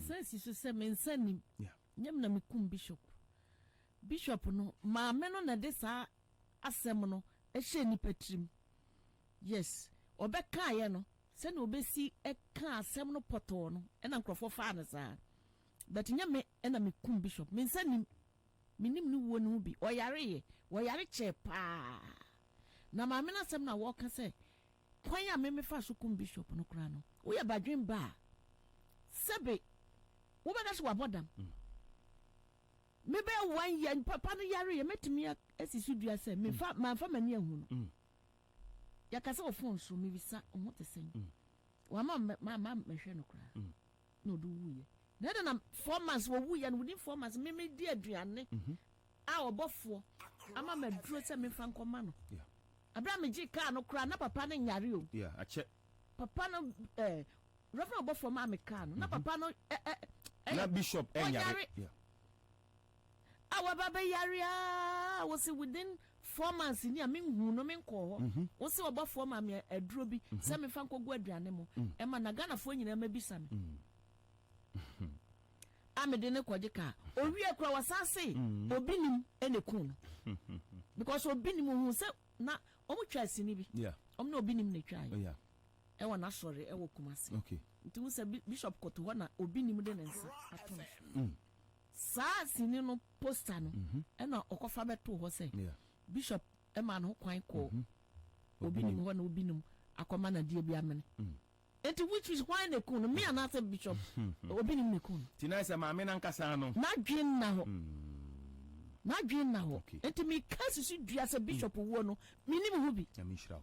Sense so say men send Yeah. Nyam na mekum bishop. Bishop no ma me no na de sa asem no e hye ni patrim. Yes, obeka ye no se na obesi e ka asem no poto no e na nkrofo fa na sa. But nyame e na mekum bishop. Men send minim ni wo no bi. Oyare che pa. Na ma me na asem na wo ka say kwan ya me fa so kum bishop no kra no. Wo ya badwen ba. Sebe wo be da so abodam. Maybe 1 year papa no yare ye metimi asisu dua se me fa man fa mani ahu no. Ya ka se ofon so me bisa o mote sen. Wa ma hwe no kra. No do wuye. Na na 4 months wo wuye no within 4 months me di aduane. A obofo ama maduro se me fa nkoma no. Yeah. Abraham ji ka no kra na papa no nyare o. Yeah, ache. Papa no Reverend obofo ma me ka no. Na papa no na bishop enyare. Yeah. Our baba yaria was within 4 months ni amenhu no menko ho wo se obo 4 ma me aduro bi se me fa nkogu aduane mo e ma na Ghana fo nyina ma bisa me amede ne kwaje ka owie kura wasase obinim enekun because obinim hu se na omu twase ni bi Yeah. na obinim ne twa Oh yeah. e wona sori e wo kumase Okay. nti se bishop koto ho na obinim de ne nsa aton sa sini no poster no na okofa beto ho say Yeah. bishop e ma no kwan ko obinim ho na obinim akoma na die bi amene which is why they kun me and not bishop obinim ne kun Tina se ma me na nkasa no na dwen na ho Okay. enti me kasi su dua se bishop wo no minim ho bi ya me shirawo